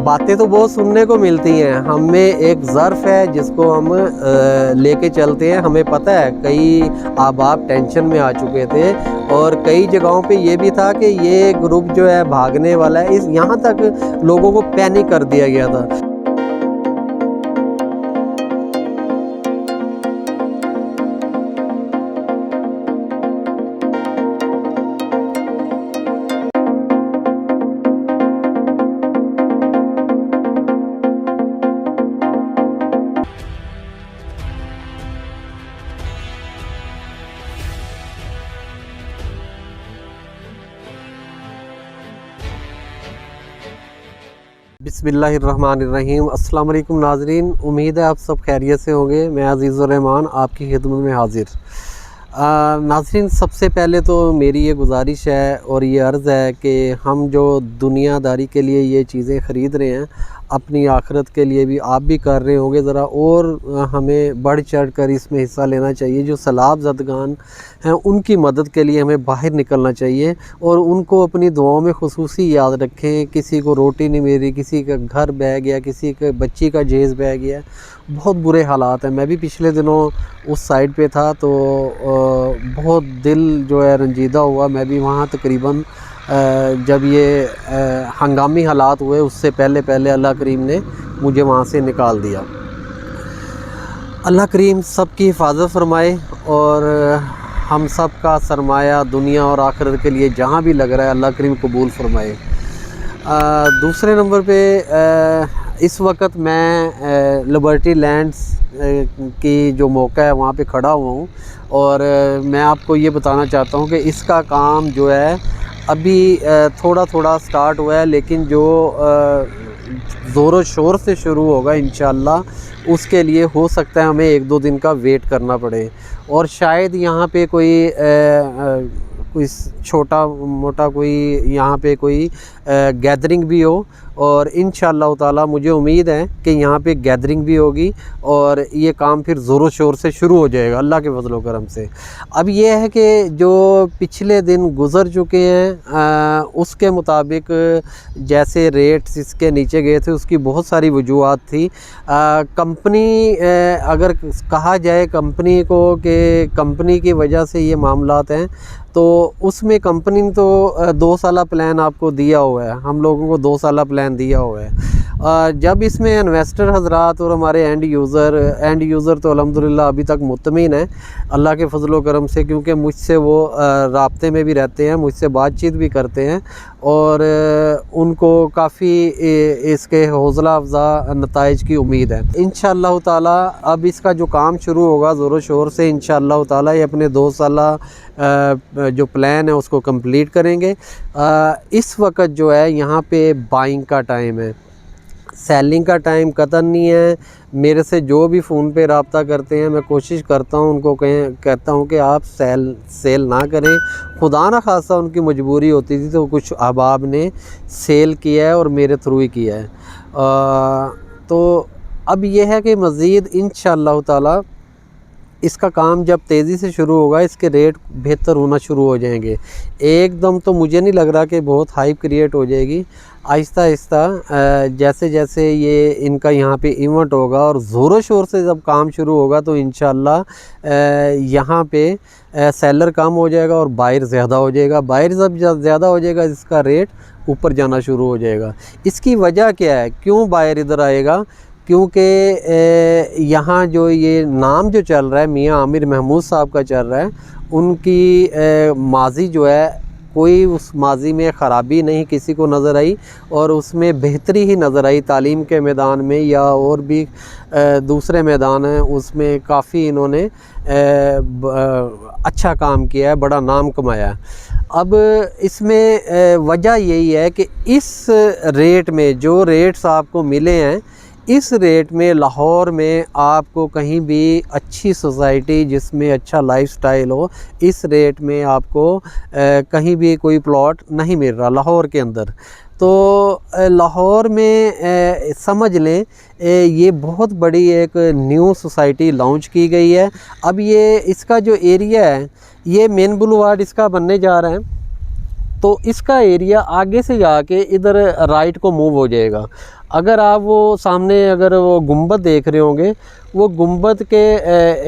बातें तो बहुत सुनने को मिलती हैं, हमें एक ज़र्फ़ है जिसको हम लेके चलते हैं। हमें पता है कई अहबाब टेंशन में आ चुके थे और कई जगहों पे ये भी था कि ये ग्रुप जो है भागने वाला है, इस यहाँ तक लोगों को पैनिक कर दिया गया था। बिस्मिल्लाहिर्रहमानिर्रहीम। अस्सलाम वालेकुम नाज़रीन, उम्मीद है आप सब खैरियत से होंगे। मैं अज़ीज़ुर रहमान आपकी खिदमत में हाज़िर। नाज़रीन, सबसे पहले तो मेरी ये गुजारिश है और ये अर्ज़ है कि हम जो दुनियादारी के लिए ये चीज़ें ख़रीद रहे हैं, अपनी आखिरत के लिए भी आप भी कर रहे होंगे ज़रा, और हमें बढ़ चढ़ कर इसमें हिस्सा लेना चाहिए। जो सैलाब ज़दगान हैं उनकी मदद के लिए हमें बाहर निकलना चाहिए और उनको अपनी दुआओं में ख़ुसूसी याद रखें। किसी को रोटी नहीं मिली, किसी का घर बह गया, किसी के बच्ची का जहेज़ बह गया, बहुत बुरे हालात हैं। मैं भी पिछले दिनों उस साइड पे था तो बहुत दिल जो है रंजीदा हुआ। मैं भी वहाँ तकरीबन जब ये हंगामी हालात हुए उससे पहले अल्लाह करीम ने मुझे वहाँ से निकाल दिया। अल्लाह करीम सब की हिफाजत फरमाए और हम सब का सरमाया दुनिया और आखिरत के लिए जहाँ भी लग रहा है अल्लाह करीम कबूल फरमाए। दूसरे नंबर पे इस वक्त मैं लिबर्टी लैंड्स की जो मौका है वहाँ पे खड़ा हुआ हूँ और मैं आपको ये बताना चाहता हूँ कि इसका काम जो है अभी थोड़ा थोड़ा स्टार्ट हुआ है, लेकिन जो ज़ोरों शोर से शुरू होगा इंशाअल्लाह उसके लिए हो सकता है हमें 1-2 दिन का वेट करना पड़े और शायद यहाँ पे कोई छोटा मोटा कोई यहाँ पे कोई गैदरिंग भी हो और इंशाअल्लाह ताला मुझे उम्मीद है कि यहाँ पे गैदरिंग भी होगी और ये काम फिर ज़ोरों शोर से शुरू हो जाएगा अल्लाह के फज़ल व करम से। अब ये है कि जो पिछले दिन गुज़र चुके हैं उसके मुताबिक जैसे रेट्स इसके नीचे गए थे उसकी बहुत सारी वजूहात थी। कंपनी अगर कहा जाए कंपनी को कि कंपनी की वजह से ये मामलात हैं तो उसमें कंपनी ने तो 2 साला प्लान आपको दिया हुआ है, हम लोगों को 2 साला प्लान दिया हुआ है। जब इसमें इन्वेस्टर हज़रात और हमारे एंड यूज़र तो अल्हम्दुलिल्लाह अभी तक मुतमिन है अल्लाह के फज़ल व करम से, क्योंकि मुझसे वो राब्ते में भी रहते हैं, मुझसे बातचीत भी करते हैं और उनको काफ़ी इसके हौसला अफ़ज़ा नताइज की उम्मीद है। इंशाअल्लाह ताला अब इसका जो काम शुरू होगा ज़ोरों शोर से इंशाअल्लाह ताला ये अपने 2 साला जो प्लान है उसको कंप्लीट करेंगे। इस वक्त जो है यहाँ पे बाइंग का टाइम है, सेलिंग का टाइम कतई नहीं है। मेरे से जो भी फ़ोन पे रब्ता करते हैं मैं कोशिश करता हूँ उनको कहता हूँ कि आप सेल ना करें। खुदा ना खासा उनकी मजबूरी होती थी तो कुछ अहबाब ने सेल किया है और मेरे थ्रू ही किया है। तो अब यह है कि मज़ीद इंशाअल्लाह ताला इसका काम जब तेज़ी से शुरू होगा इसके रेट बेहतर होना शुरू हो जाएंगे। एकदम तो मुझे नहीं लग रहा कि बहुत हाइप क्रिएट हो जाएगी, आहिस्ता आहिस्ता जैसे जैसे ये इनका यहाँ पे इवेंट होगा और ज़ोरों शोर से जब काम शुरू होगा तो इंशाअल्लाह यहाँ पे सेलर कम हो जाएगा और बायर ज़्यादा हो जाएगा। बायर जब ज़्यादा हो जाएगा इसका रेट ऊपर जाना शुरू हो जाएगा। इसकी वजह क्या है, क्यों बायर इधर आएगा? क्योंकि यहाँ जो ये नाम जो चल रहा है मियाँ आमिर महमूद साहब का चल रहा है, उनकी माजी जो है कोई उस माजी में ख़राबी नहीं किसी को नज़र आई और उसमें बेहतरी ही नज़र आई। तालीम के मैदान में या और भी दूसरे मैदान हैं उसमें काफ़ी इन्होंने अच्छा काम किया है, बड़ा नाम कमाया है। अब इसमें वजह यही है कि इस रेट में जो रेट्स आपको मिले हैं इस रेट में लाहौर में आपको कहीं भी अच्छी सोसाइटी जिसमें अच्छा लाइफस्टाइल हो इस रेट में आपको कहीं भी कोई प्लॉट नहीं मिल रहा लाहौर के अंदर। तो लाहौर में समझ लें ये बहुत बड़ी एक न्यू सोसाइटी लॉन्च की गई है। अब ये इसका जो एरिया है ये मेन बुलवार्ड इसका बनने जा रहा है तो इसका एरिया आगे से जाके इधर राइट को मूव हो जाएगा। अगर आप वो सामने अगर वो गुंबद देख रहे होंगे, वो गुंबद के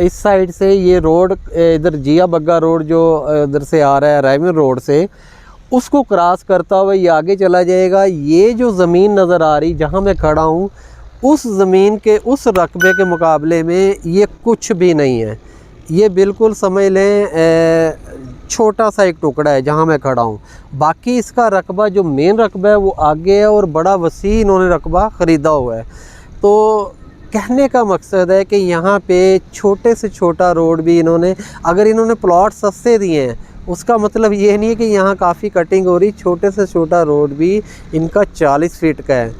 इस साइड से ये रोड इधर जिया बग्गा रोड जो इधर से आ रहा है रायमन रोड से, उसको क्रॉस करता हुआ ये आगे चला जाएगा। ये जो ज़मीन नज़र आ रही जहाँ मैं खड़ा हूँ, उस ज़मीन के उस रकबे के मुकाबले में ये कुछ भी नहीं है। ये बिल्कुल समझ लें छोटा सा एक टुकड़ा है जहाँ मैं खड़ा हूँ। बाकी इसका रकबा जो मेन रकबा है वो आगे है और बड़ा वसी इन्होंने रकबा ख़रीदा हुआ है। तो कहने का मकसद है कि यहाँ पे छोटे से छोटा रोड भी इन्होंने, अगर इन्होंने प्लॉट सस्ते दिए हैं उसका मतलब ये नहीं है कि यहाँ काफ़ी कटिंग हो रही। छोटे से छोटा रोड भी इनका 40 फीट का है।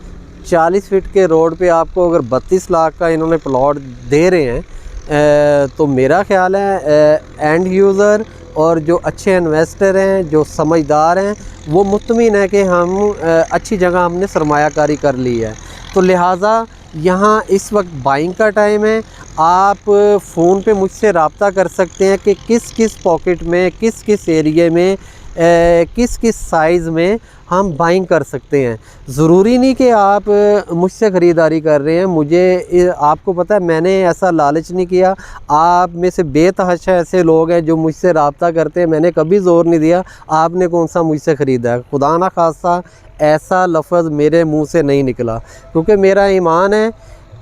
40 फीट के रोड पे आपको अगर 32 लाख का इन्होंने प्लॉट दे रहे हैं तो मेरा ख्याल है एंड यूज़र और जो अच्छे इन्वेस्टर हैं, जो समझदार हैं, वो मुतमिन है कि हम अच्छी जगह हमने सरमायाकारी कर ली है। तो लिहाजा यहाँ इस वक्त बाइंग का टाइम है। आप फ़ोन पे मुझसे रब्ता कर सकते हैं कि किस किस पॉकेट में, किस किस एरिए में, किस किस साइज़ में हम बाइंग कर सकते हैं। ज़रूरी नहीं कि आप मुझसे ख़रीदारी कर रहे हैं। मुझे आपको पता है मैंने ऐसा लालच नहीं किया। आप में से बेतहाशा ऐसे लोग हैं जो मुझसे रब्ता करते हैं, मैंने कभी ज़ोर नहीं दिया आपने कौन सा मुझसे ख़रीदा है। खुदा ना खास्ता ऐसा लफ्ज़ मेरे मुंह से नहीं निकला, क्योंकि मेरा ईमान है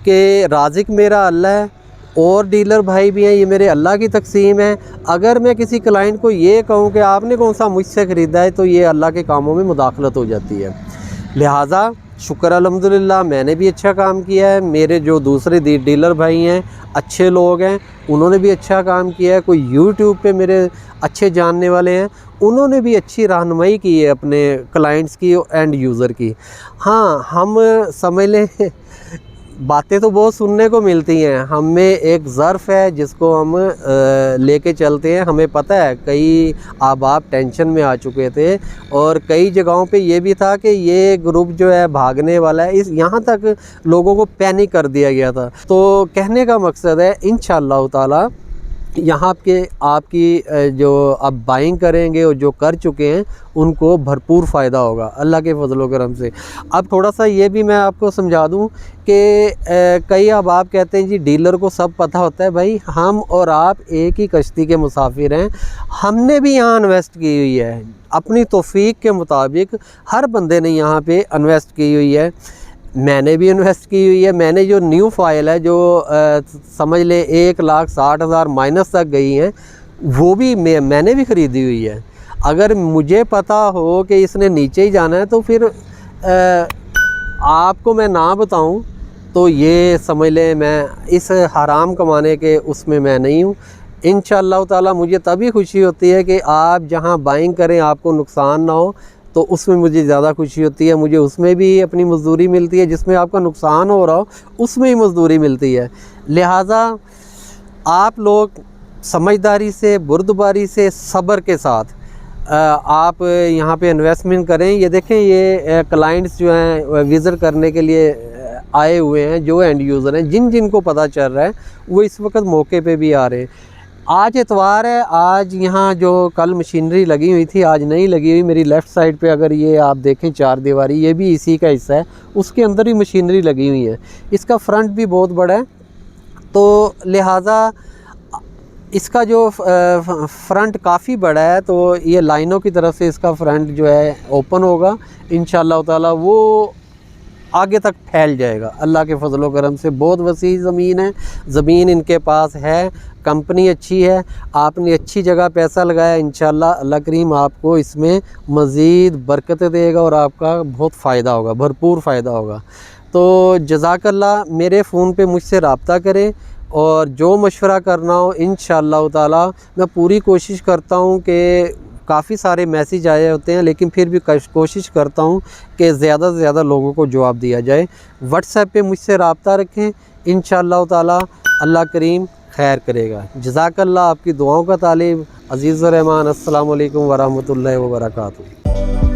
कि राज़िक मेरा अल्लाह है और डीलर भाई भी हैं, ये मेरे अल्लाह की तकसीम है। अगर मैं किसी क्लाइंट को ये कहूँ कि आपने कौन सा मुझसे ख़रीदा है तो ये अल्लाह के कामों में मुदाखलत हो जाती है। लिहाजा शुक्र अल्हम्दुलिल्लाह मैंने भी अच्छा काम किया है, मेरे जो दूसरे डीलर भाई हैं अच्छे लोग हैं, उन्होंने भी अच्छा काम किया है। कोई यूट्यूब पे मेरे अच्छे जानने वाले हैं, उन्होंने भी अच्छी रहनुमाई की है अपने क्लाइंट्स की एंड यूज़र की। हाँ, हम समझ लें बातें तो बहुत सुनने को मिलती हैं, हमें एक ज़र्फ़ है जिसको हम लेके चलते हैं। हमें पता है कई आप टेंशन में आ चुके थे और कई जगहों पे ये भी था कि ये ग्रुप जो है भागने वाला है, इस यहाँ तक लोगों को पैनिक कर दिया गया था। तो कहने का मकसद है इंशाअल्लाह ताला यहाँ के आपकी जो अब बाइंग करेंगे और जो कर चुके हैं उनको भरपूर फ़ायदा होगा अल्लाह के फजल व करम से। अब थोड़ा सा ये भी मैं आपको समझा दूँ कि कई अब आप कहते हैं जी डीलर को सब पता होता है। भाई हम और आप एक ही कश्ती के मुसाफिर हैं। हमने भी यहाँ इन्वेस्ट की हुई है अपनी तौफीक के मुताबिक, हर बंदे ने यहाँ पे इन्वेस्ट की हुई है। मैंने भी इन्वेस्ट की हुई है। मैंने जो न्यू फाइल है जो समझ ले 1,60,000 माइनस तक गई हैं, वो भी मैंने भी ख़रीदी हुई है। अगर मुझे पता हो कि इसने नीचे ही जाना है तो फिर आपको मैं ना बताऊं तो ये समझ लें मैं इस हराम कमाने के उसमें मैं नहीं हूँ। इंशाअल्लाह ताला मुझे तभी खुशी होती है कि आप जहाँ बाइंग करें आपको नुकसान ना हो, तो उसमें मुझे ज़्यादा खुशी होती है। मुझे उसमें भी अपनी मजदूरी मिलती है, जिसमें आपका नुकसान हो रहा हो उसमें ही मजदूरी मिलती है। लिहाजा आप लोग समझदारी से, बुर्दबारी से, सब्र के साथ आप यहाँ पे इन्वेस्टमेंट करें। ये देखें ये क्लाइंट्स जो हैं विज़िट करने के लिए आए हुए हैं, जो एंड यूज़र हैं, जिनको पता चल रहा है वो इस वक्त मौके पे भी आ रहे हैं। आज इतवार है, आज यहाँ जो कल मशीनरी लगी हुई थी आज नहीं लगी हुई। मेरी लेफ़्ट साइड पे अगर ये आप देखें चार दीवारी, ये भी इसी का हिस्सा है, उसके अंदर ही मशीनरी लगी हुई है। इसका फ्रंट भी बहुत बड़ा है, तो लिहाजा इसका जो फ्रंट काफ़ी बड़ा है, तो ये लाइनों की तरफ से इसका फ्रंट जो है ओपन होगा इंशाअल्लाह ताला, वो आगे तक फैल जाएगा अल्लाह के फजल व करम से। बहुत वसी ज़मीन है, ज़मीन इनके पास है, कंपनी अच्छी है, आपने अच्छी जगह पैसा लगाया, इंशाअल्लाह अल्लाह करीम आपको इसमें मज़ीद बरकत देगा और आपका बहुत फ़ायदा होगा, भरपूर फ़ायदा होगा। तो जज़ाकल्लाह, मेरे फ़ोन पे मुझसे रब्ता करें और जो मशवरा करना हो इंशाअल्लाह ताला मैं पूरी कोशिश करता हूँ कि काफ़ी सारे मैसेज आए होते हैं, लेकिन फिर भी कोशिश करता हूँ कि ज़्यादा से ज़्यादा लोगों को जवाब दिया जाए। व्हाट्सएप पे मुझसे रब्ता रखें, इंशाअल्लाह ताला अल्लाह करीम खैर करेगा। जज़ाकल्लाह, आपकी दुआओं का तालिब। अज़ीज़ुर रहमान, अस्सलामु अलैकुम व रहमतुल्लाहि व बरकातुहू।